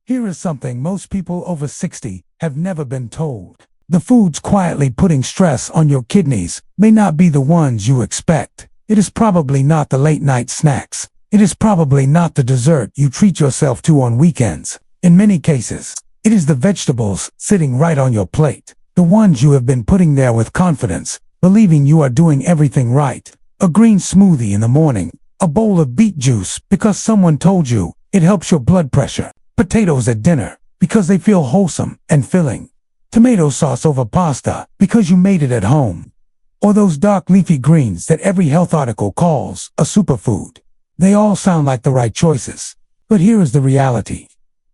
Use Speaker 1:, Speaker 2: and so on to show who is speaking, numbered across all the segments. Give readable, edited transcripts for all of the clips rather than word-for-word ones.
Speaker 1: Here is something most people over 60 have never been told. The foods quietly putting stress on your kidneys may not be the ones you expect. It is probably not the late-night snacks. It is probably not the dessert you treat yourself to on weekends. In many cases, it is the vegetables sitting right on your plate. The ones you have been putting there with confidence, believing you are doing everything right. A green smoothie in the morning. A bowl of beet juice because someone told you it helps your blood pressure. Potatoes at dinner because they feel wholesome and filling. Tomato sauce over pasta because you made it at home. Or those dark leafy greens that every health article calls a superfood. They all sound like the right choices. But here is the reality.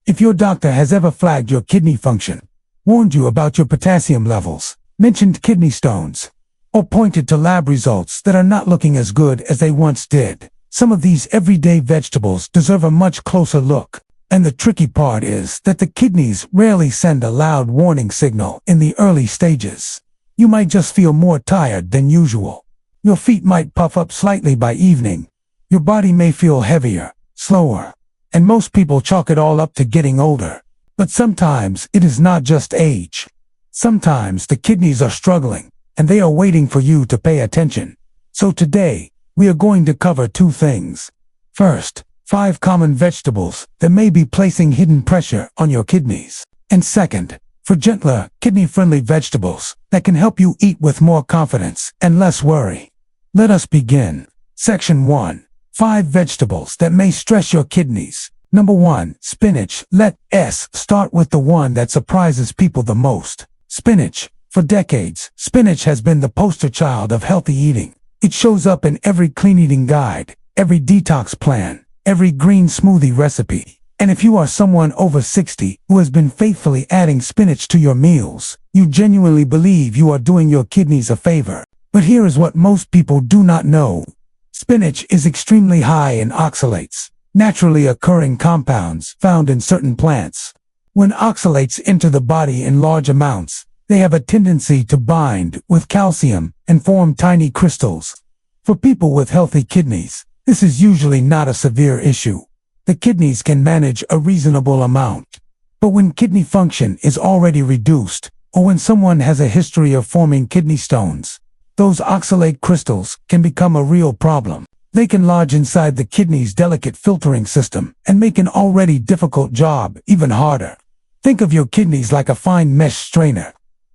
Speaker 1: If your doctor has ever flagged your kidney function, warned you about your potassium levels, mentioned kidney stones, or pointed to lab results that are not looking as good as they once did, some of these everyday vegetables deserve a much closer look. And the tricky part is that the kidneys rarely send a loud warning signal in the early stages. You might just feel more tired than usual. Your feet might puff up slightly by evening. Your body may feel heavier, slower, and most people chalk it all up to getting older. But sometimes it is not just age. Sometimes the kidneys are struggling, and they are waiting for you to pay attention. So today, we are going to cover two things. First, 5 common vegetables that may be placing hidden pressure on your kidneys. And second, for gentler, kidney-friendly vegetables that can help you eat with more confidence and less worry. Let us begin. Section 1. 5 vegetables that may stress your kidneys. Number 1. Spinach. Let's start with the one that surprises people the most. Spinach. For decades, spinach has been the poster child of healthy eating. It shows up in every clean eating guide, every detox plan, every green smoothie recipe. And if you are someone over 60 who has been faithfully adding spinach to your meals, you genuinely believe you are doing your kidneys a favor. But here is what most people do not know. Spinach is extremely high in oxalates, naturally occurring compounds found in certain plants. When oxalates enter the body in large amounts, they have a tendency to bind with calcium and form tiny crystals. For people with healthy kidneys, this is usually not a severe issue. The kidneys can manage a reasonable amount. But when kidney function is already reduced, or when someone has a history of forming kidney stones, those oxalate crystals can become a real problem. They can lodge inside the kidney's delicate filtering system and make an already difficult job even harder. Think of your kidneys like a fine mesh strainer.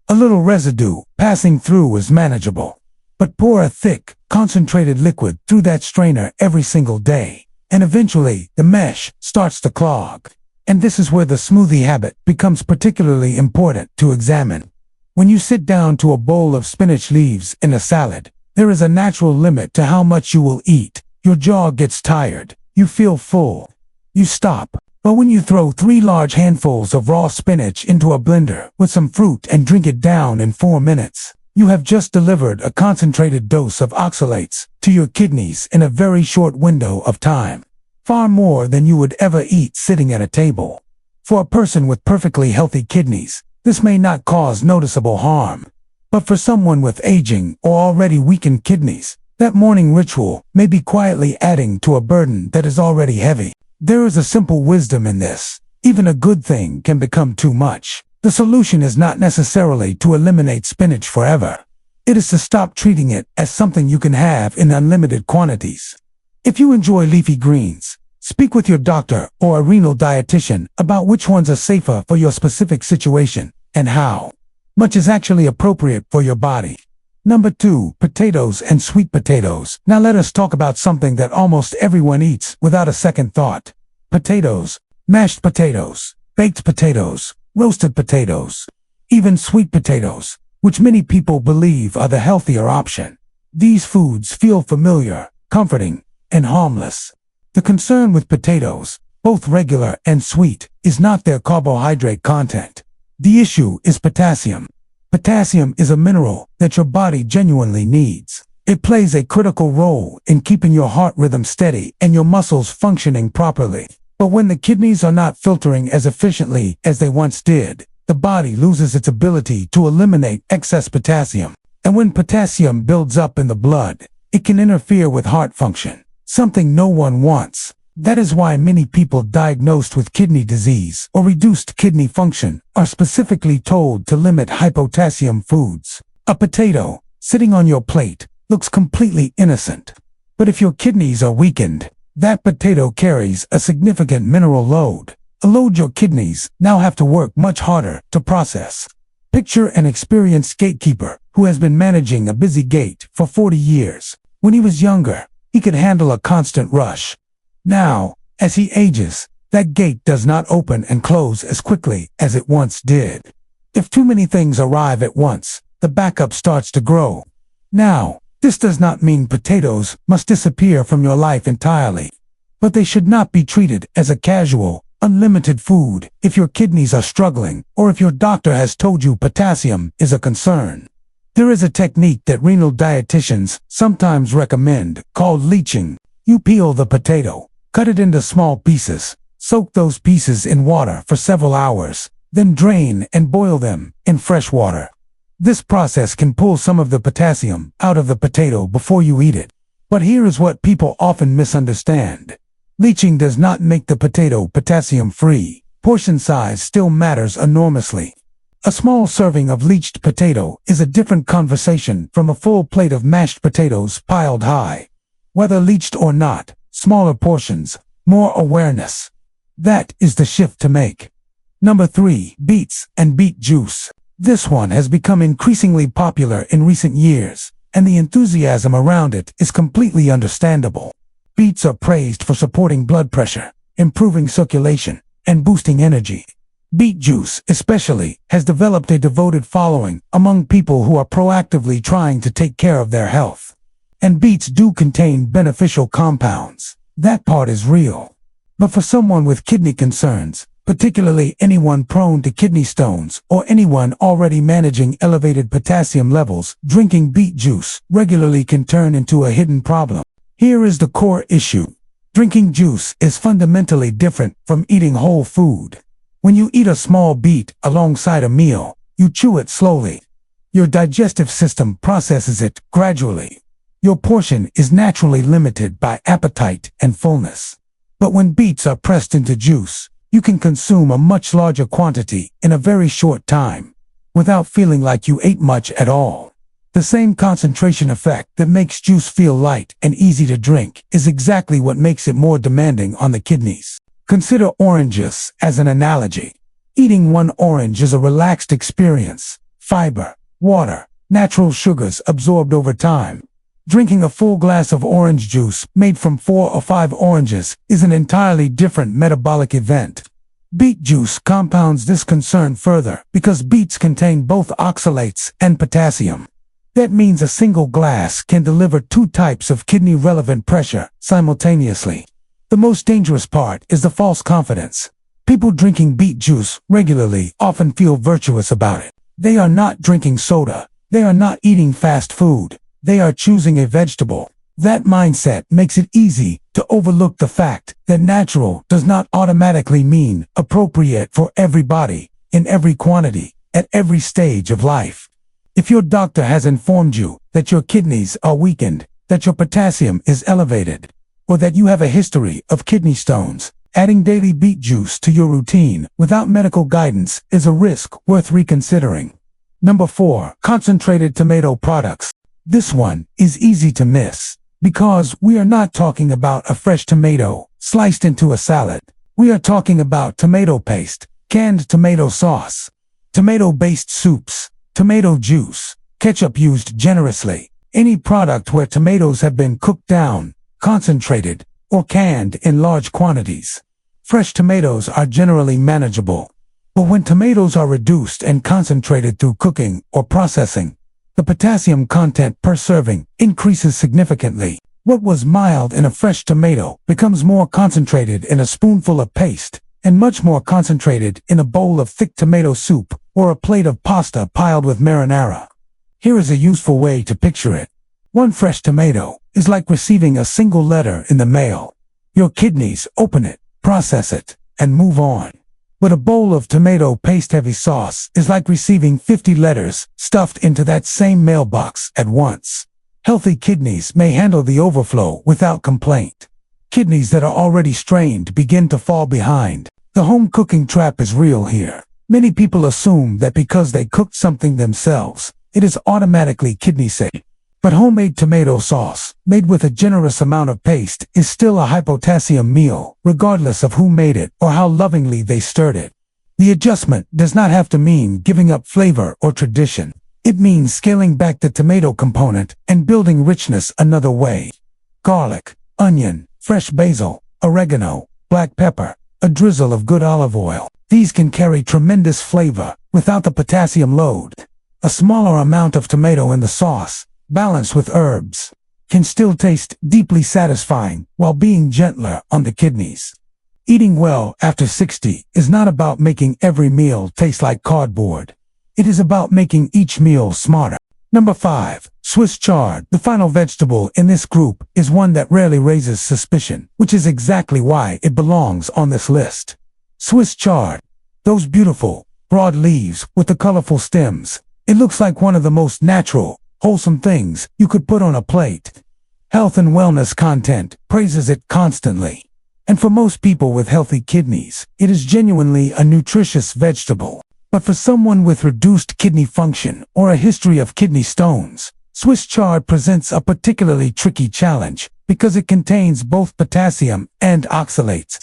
Speaker 1: A little residue passing through is manageable. But pour a thick, concentrated liquid through that strainer every single day, and eventually the mesh starts to clog. And this is where the smoothie habit becomes particularly important to examine. When you sit down to a bowl of spinach leaves in a salad, there is a natural limit to how much you will eat. Your jaw gets tired. You feel full. You stop. But when you throw 3 large handfuls of raw spinach into a blender with some fruit and drink it down in 4 minutes, you have just delivered a concentrated dose of oxalates to your kidneys in a very short window of time. Far more than you would ever eat sitting at a table. For a person with perfectly healthy kidneys, this may not cause noticeable harm. But for someone with aging or already weakened kidneys, that morning ritual may be quietly adding to a burden that is already heavy. There is a simple wisdom in this. Even a good thing can become too much. The solution is not necessarily to eliminate spinach forever. It is to stop treating it as something you can have in unlimited quantities. If you enjoy leafy greens, speak with your doctor or a renal dietitian about which ones are safer for your specific situation and how much is actually appropriate for your body. Number 2. Potatoes and sweet potatoes. Now let us talk about something that almost everyone eats without a second thought. Potatoes, mashed potatoes, baked potatoes, roasted potatoes, even sweet potatoes, which many people believe are the healthier option. These foods feel familiar, comforting, and harmless. The concern with potatoes, both regular and sweet, is not their carbohydrate content. The issue is potassium. Potassium is a mineral that your body genuinely needs. It plays a critical role in keeping your heart rhythm steady and your muscles functioning properly. But when the kidneys are not filtering as efficiently as they once did, the body loses its ability to eliminate excess potassium. And when potassium builds up in the blood, it can interfere with heart function, something no one wants. That is why many people diagnosed with kidney disease or reduced kidney function are specifically told to limit high-potassium foods. A potato, sitting on your plate, looks completely innocent. But if your kidneys are weakened, that potato carries a significant mineral load, a load your kidneys now have to work much harder to process. Picture an experienced gatekeeper who has been managing a busy gate for 40 years. When he was younger, he could handle a constant rush. Now, as he ages, that gate does not open and close as quickly as it once did. If too many things arrive at once, the backup starts to grow. Now, this does not mean potatoes must disappear from your life entirely, but they should not be treated as a casual, unlimited food if your kidneys are struggling or if your doctor has told you potassium is a concern. There is a technique that renal dietitians sometimes recommend called leaching. You peel the potato, cut it into small pieces, soak those pieces in water for several hours, then drain and boil them in fresh water. This process can pull some of the potassium out of the potato before you eat it. But here is what people often misunderstand. Leaching does not make the potato potassium-free. Portion size still matters enormously. A small serving of leached potato is a different conversation from a full plate of mashed potatoes piled high. Whether leached or not, smaller portions, more awareness. That is the shift to make. Number 3, beets and beet juice. This one has become increasingly popular in recent years, and the enthusiasm around it is completely understandable. Beets are praised for supporting blood pressure, improving circulation, and boosting energy. Beet juice, especially, has developed a devoted following among people who are proactively trying to take care of their health. And beets do contain beneficial compounds. That part is real. But for someone with kidney concerns, particularly anyone prone to kidney stones or anyone already managing elevated potassium levels, drinking beet juice regularly can turn into a hidden problem. Here is the core issue. Drinking juice is fundamentally different from eating whole food. When you eat a small beet alongside a meal, you chew it slowly. Your digestive system processes it gradually. Your portion is naturally limited by appetite and fullness. But when beets are pressed into juice, you can consume a much larger quantity in a very short time, without feeling like you ate much at all. The same concentration effect that makes juice feel light and easy to drink is exactly what makes it more demanding on the kidneys. Consider oranges as an analogy. Eating one orange is a relaxed experience. Fiber, water, natural sugars absorbed over time. Drinking a full glass of orange juice made from 4 or 5 oranges is an entirely different metabolic event. Beet juice compounds this concern further because beets contain both oxalates and potassium. That means a single glass can deliver 2 types of kidney-relevant pressure simultaneously. The most dangerous part is the false confidence. People drinking beet juice regularly often feel virtuous about it. They are not drinking soda. They are not eating fast food. They are choosing a vegetable. That mindset makes it easy to overlook the fact that natural does not automatically mean appropriate for everybody, in every quantity, at every stage of life. If your doctor has informed you that your kidneys are weakened, that your potassium is elevated, or that you have a history of kidney stones, adding daily beet juice to your routine without medical guidance is a risk worth reconsidering. Number 4, concentrated tomato products. This one is easy to miss, because we are not talking about a fresh tomato sliced into a salad. We are talking about tomato paste, canned tomato sauce, tomato-based soups, tomato juice, ketchup used generously, any product where tomatoes have been cooked down, concentrated, or canned in large quantities. Fresh tomatoes are generally manageable, but when tomatoes are reduced and concentrated through cooking or processing, the potassium content per serving increases significantly. What was mild in a fresh tomato becomes more concentrated in a spoonful of paste, and much more concentrated in a bowl of thick tomato soup or a plate of pasta piled with marinara. Here is a useful way to picture it. One fresh tomato is like receiving a single letter in the mail. Your kidneys open it, process it, and move on. But a bowl of tomato paste-heavy sauce is like receiving 50 letters stuffed into that same mailbox at once. Healthy kidneys may handle the overflow without complaint. Kidneys that are already strained begin to fall behind. The home cooking trap is real here. Many people assume that because they cooked something themselves, it is automatically kidney safe. But homemade tomato sauce, made with a generous amount of paste, is still a high-potassium meal, regardless of who made it or how lovingly they stirred it. The adjustment does not have to mean giving up flavor or tradition. It means scaling back the tomato component and building richness another way. Garlic, onion, fresh basil, oregano, black pepper, a drizzle of good olive oil. These can carry tremendous flavor without the potassium load. A smaller amount of tomato in the sauce, balanced with herbs, can still taste deeply satisfying while being gentler on the kidneys. Eating well after 60 is not about making every meal taste like cardboard. It is about making each meal smarter. Number 5. Swiss chard. The final vegetable in this group is one that rarely raises suspicion, which is exactly why it belongs on this list. Swiss chard. Those beautiful, broad leaves with the colorful stems. It looks like one of the most natural, wholesome things you could put on a plate. Health and wellness content praises it constantly. And for most people with healthy kidneys, it is genuinely a nutritious vegetable. But for someone with reduced kidney function or a history of kidney stones, Swiss chard presents a particularly tricky challenge because it contains both potassium and oxalates.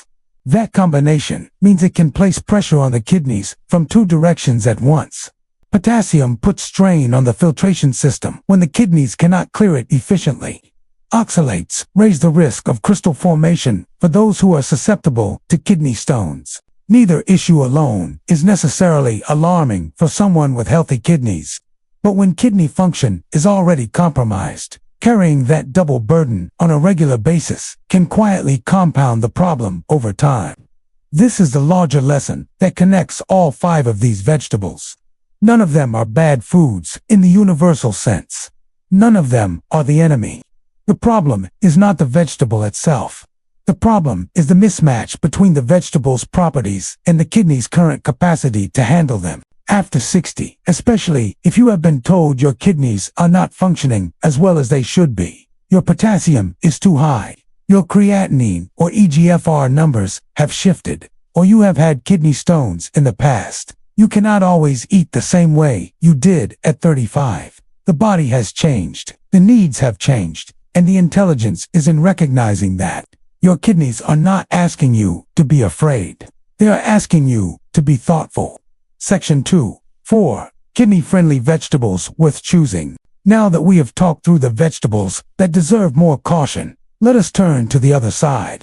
Speaker 1: That combination means it can place pressure on the kidneys from two directions at once. Potassium puts strain on the filtration system when the kidneys cannot clear it efficiently. Oxalates raise the risk of crystal formation for those who are susceptible to kidney stones. Neither issue alone is necessarily alarming for someone with healthy kidneys. But when kidney function is already compromised, carrying that double burden on a regular basis can quietly compound the problem over time. This is the larger lesson that connects all 5 of these vegetables. None of them are bad foods in the universal sense. None of them are the enemy. The problem is not the vegetable itself. The problem is the mismatch between the vegetable's properties and the kidney's current capacity to handle them. After 60, especially if you have been told your kidneys are not functioning as well as they should be, your potassium is too high, your creatinine or eGFR numbers have shifted, or you have had kidney stones in the past, you cannot always eat the same way you did at 35. The body has changed, the needs have changed, and the intelligence is in recognizing that. Your kidneys are not asking you to be afraid. They are asking you to be thoughtful. Section 2. 4. Kidney-friendly vegetables worth choosing. Now that we have talked through the vegetables that deserve more caution, let us turn to the other side.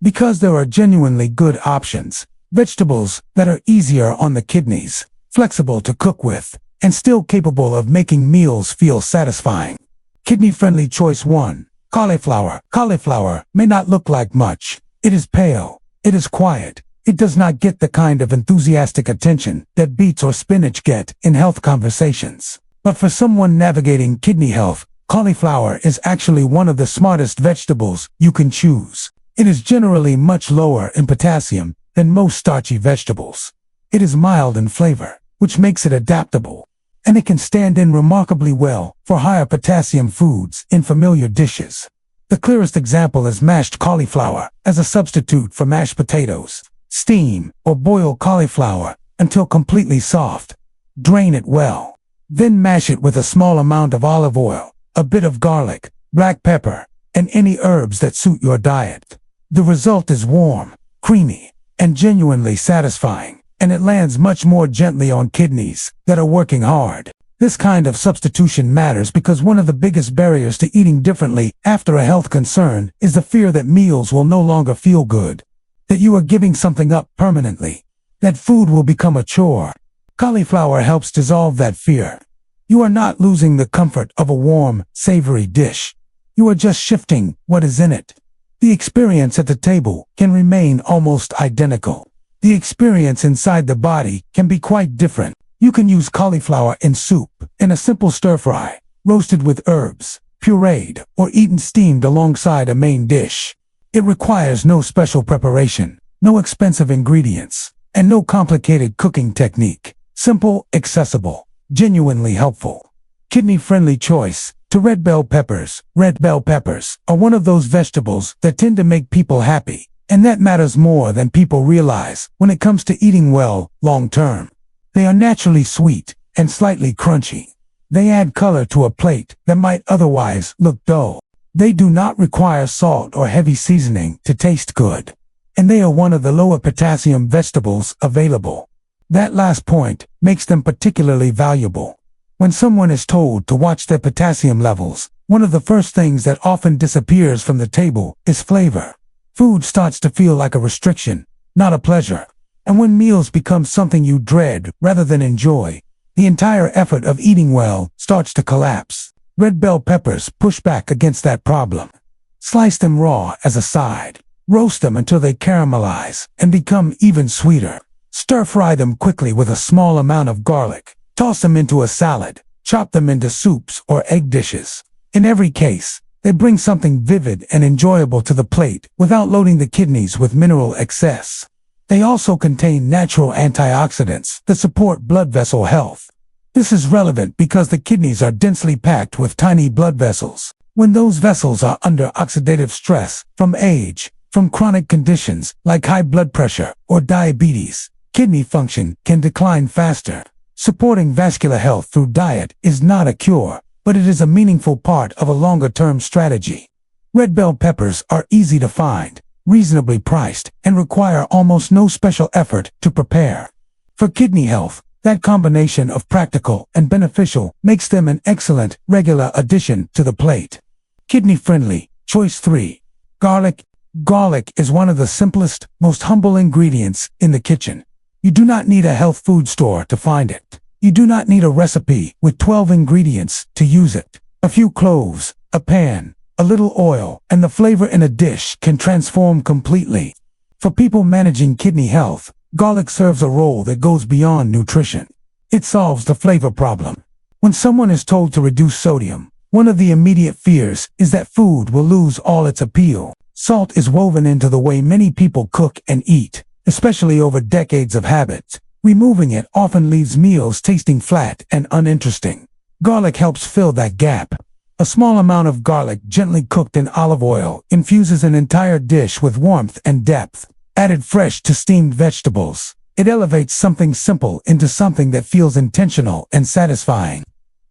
Speaker 1: Because there are genuinely good options, vegetables that are easier on the kidneys, flexible to cook with, and still capable of making meals feel satisfying. Kidney-friendly choice 1. Cauliflower. Cauliflower may not look like much. It is pale. It is quiet. It does not get the kind of enthusiastic attention that beets or spinach get in health conversations. But for someone navigating kidney health, cauliflower is actually one of the smartest vegetables you can choose. It is generally much lower in potassium than most starchy vegetables. It is mild in flavor, which makes it adaptable, and it can stand in remarkably well for higher potassium foods in familiar dishes. The clearest example is mashed cauliflower as a substitute for mashed potatoes. Steam or boil cauliflower until completely soft. Drain it well. Then mash it with a small amount of olive oil, a bit of garlic, black pepper, and any herbs that suit your diet. The result is warm, creamy, and genuinely satisfying, and it lands much more gently on kidneys that are working hard. This kind of substitution matters because one of the biggest barriers to eating differently after a health concern is the fear that meals will no longer feel good, that you are giving something up permanently, that food will become a chore. Cauliflower helps dissolve that fear. You are not losing the comfort of a warm, savory dish. You are just shifting what is in it. The experience at the table can remain almost identical. The experience inside the body can be quite different. You can use cauliflower in soup, in a simple stir-fry, roasted with herbs, pureed, or eaten steamed alongside a main dish. It requires no special preparation, no expensive ingredients, and no complicated cooking technique. Simple, accessible, genuinely helpful. Kidney-friendly choice to red bell peppers. Red bell peppers are one of those vegetables that tend to make people happy, and that matters more than people realize when it comes to eating well long term. They are naturally sweet and slightly crunchy. They add color to a plate that might otherwise look dull. They do not require salt or heavy seasoning to taste good, and they are one of the lower potassium vegetables available. That last point makes them particularly valuable. When someone is told to watch their potassium levels, one of the first things that often disappears from the table is flavor. Food starts to feel like a restriction, not a pleasure. And when meals become something you dread rather than enjoy, the entire effort of eating well starts to collapse. Red bell peppers push back against that problem. Slice them raw as a side. Roast them until they caramelize and become even sweeter. Stir-fry them quickly with a small amount of garlic. Toss them into a salad. Chop them into soups or egg dishes. In every case, they bring something vivid and enjoyable to the plate without loading the kidneys with mineral excess. They also contain natural antioxidants that support blood vessel health. This is relevant because the kidneys are densely packed with tiny blood vessels. When those vessels are under oxidative stress from age, from chronic conditions like high blood pressure or diabetes, kidney function can decline faster. Supporting vascular health through diet is not a cure, but it is a meaningful part of a longer-term strategy. Red bell peppers are easy to find, reasonably priced, and require almost no special effort to prepare. For kidney health, that combination of practical and beneficial makes them an excellent, regular addition to the plate. Kidney-friendly. Choice 3. Garlic. Garlic is one of the simplest, most humble ingredients in the kitchen. You do not need a health food store to find it. You do not need a recipe with 12 ingredients to use it. A few cloves, a pan, a little oil, and the flavor in a dish can transform completely. For people managing kidney health, garlic serves a role that goes beyond nutrition. It solves the flavor problem. When someone is told to reduce sodium, one of the immediate fears is that food will lose all its appeal. Salt is woven into the way many people cook and eat, especially over decades of habits. Removing it often leaves meals tasting flat and uninteresting. Garlic helps fill that gap. A small amount of garlic gently cooked in olive oil infuses an entire dish with warmth and depth. Added fresh to steamed vegetables, it elevates something simple into something that feels intentional and satisfying.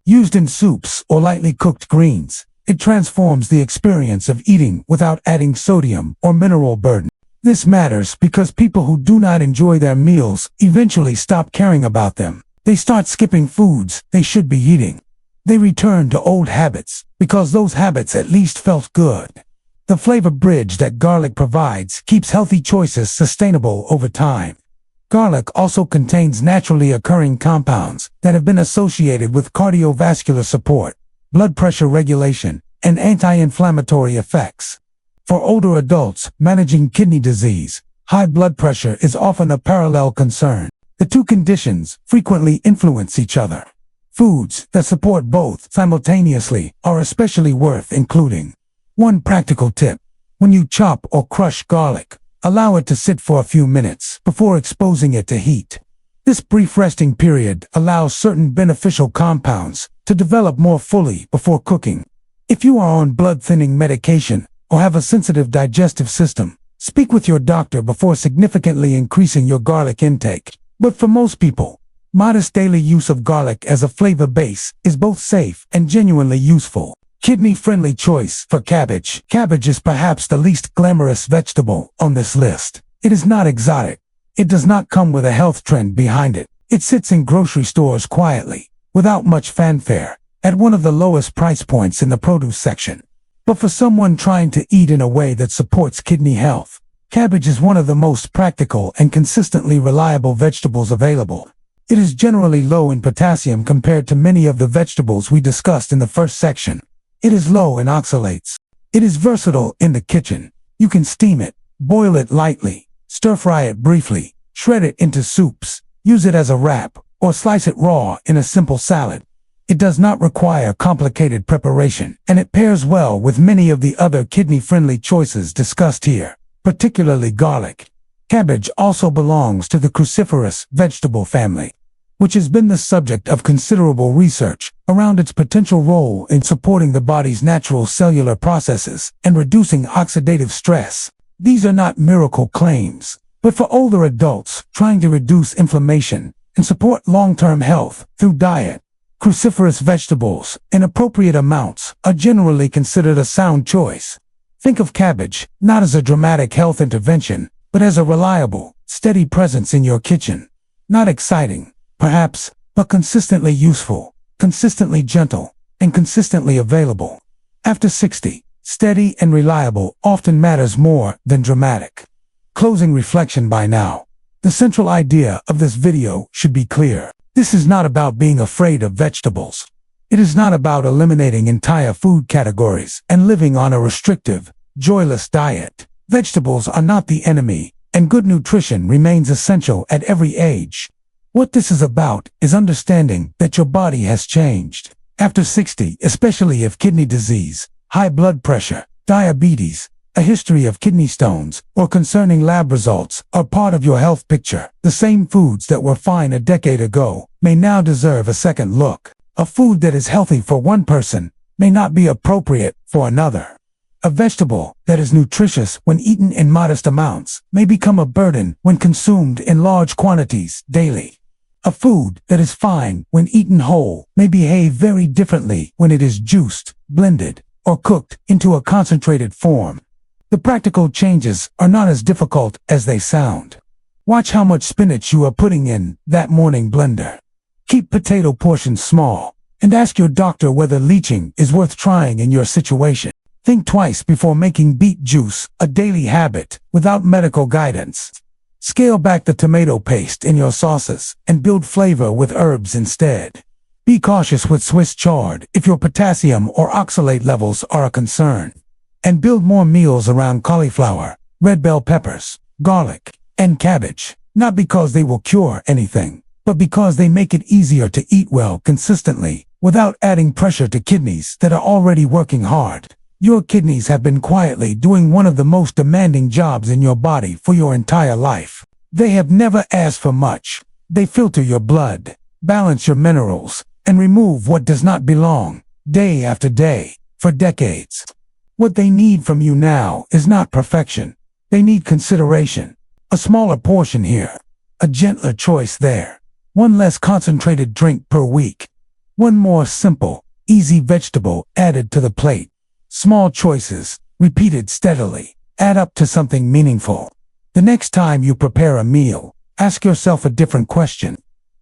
Speaker 1: Used in soups or lightly cooked greens, it transforms the experience of eating without adding sodium or mineral burden. This matters because people who do not enjoy their meals eventually stop caring about them. They start skipping foods they should be eating. They return to old habits because those habits at least felt good. The flavor bridge that garlic provides keeps healthy choices sustainable over time. Garlic also contains naturally occurring compounds that have been associated with cardiovascular support, blood pressure regulation, and anti-inflammatory effects. For older adults managing kidney disease, high blood pressure is often a parallel concern. The two conditions frequently influence each other. Foods that support both simultaneously are especially worth including. One practical tip: when you chop or crush garlic, allow it to sit for a few minutes before exposing it to heat. This brief resting period allows certain beneficial compounds to develop more fully before cooking. If you are on blood-thinning medication or have a sensitive digestive system, speak with your doctor before significantly increasing your garlic intake. But for most people, modest daily use of garlic as a flavor base is both safe and genuinely useful. Kidney-friendly choice for cabbage. Cabbage is perhaps the least glamorous vegetable on this list. It is not exotic. It does not come with a health trend behind it. It sits in grocery stores quietly, without much fanfare, at one of the lowest price points in the produce section. But for someone trying to eat in a way that supports kidney health, cabbage is one of the most practical and consistently reliable vegetables available. It is generally low in potassium compared to many of the vegetables we discussed in the first section. It is low in oxalates. It is versatile in the kitchen. You can steam it, boil it lightly, stir-fry it briefly, shred it into soups, use it as a wrap, or slice it raw in a simple salad. It does not require complicated preparation, and it pairs well with many of the other kidney-friendly choices discussed here, particularly garlic. Cabbage also belongs to the cruciferous vegetable family. which has been the subject of considerable research around its potential role in supporting the body's natural cellular processes and reducing oxidative stress. These are not miracle claims, but for older adults trying to reduce inflammation and support long-term health through diet. Cruciferous vegetables, in appropriate amounts, are generally considered a sound choice. Think of cabbage not as a dramatic health intervention, but as a reliable, steady presence in your kitchen. Not exciting, perhaps, but consistently useful, consistently gentle, and consistently available. After 60, steady and reliable often matters more than dramatic. Closing reflection by now. The central idea of this video should be clear. This is not about being afraid of vegetables. It is not about eliminating entire food categories and living on a restrictive, joyless diet. Vegetables are not the enemy, and good nutrition remains essential at every age. What this is about is understanding that your body has changed. After 60, especially if kidney disease, high blood pressure, diabetes, a history of kidney stones, or concerning lab results are part of your health picture, the same foods that were fine a decade ago may now deserve a second look. A food that is healthy for one person may not be appropriate for another. A vegetable that is nutritious when eaten in modest amounts may become a burden when consumed in large quantities daily. A food that is fine when eaten whole may behave very differently when it is juiced, blended, or cooked into a concentrated form. The practical changes are not as difficult as they sound. Watch how much spinach you are putting in that morning blender. Keep potato portions small, and ask your doctor whether leaching is worth trying in your situation. Think twice before making beet juice a daily habit without medical guidance. Scale back the tomato paste in your sauces and build flavor with herbs instead. Be cautious with Swiss chard if your potassium or oxalate levels are a concern. And build more meals around cauliflower, red bell peppers, garlic, and cabbage, not because they will cure anything, but because they make it easier to eat well consistently without adding pressure to kidneys that are already working hard. Your kidneys have been quietly doing one of the most demanding jobs in your body for your entire life. They have never asked for much. They filter your blood, balance your minerals, and remove what does not belong, day after day, for decades. What they need from you now is not perfection. They need consideration. A smaller portion here, a gentler choice there, one less concentrated drink per week, one more simple, easy vegetable added to the plate. Small choices, repeated steadily, add up to something meaningful. The next time you prepare a meal, ask yourself a different question.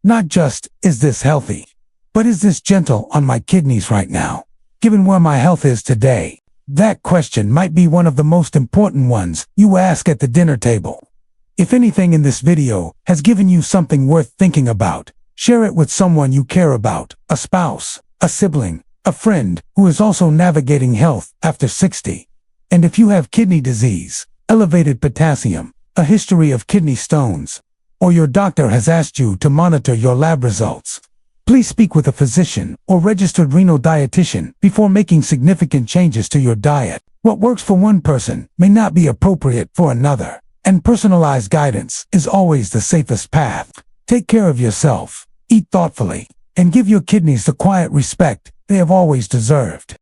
Speaker 1: Not just, is this healthy? But is this gentle on my kidneys right now? Given where my health is today, that question might be one of the most important ones you ask at the dinner table. If anything in this video has given you something worth thinking about, share it with someone you care about, a spouse, a sibling, a friend who is also navigating health after 60. And if you have kidney disease, elevated potassium, a history of kidney stones, or your doctor has asked you to monitor your lab results, please speak with a physician or registered renal dietitian before making significant changes to your diet. What works for one person may not be appropriate for another, and personalized guidance is always the safest path. Take care of yourself, eat thoughtfully, and give your kidneys the quiet respect they have always deserved.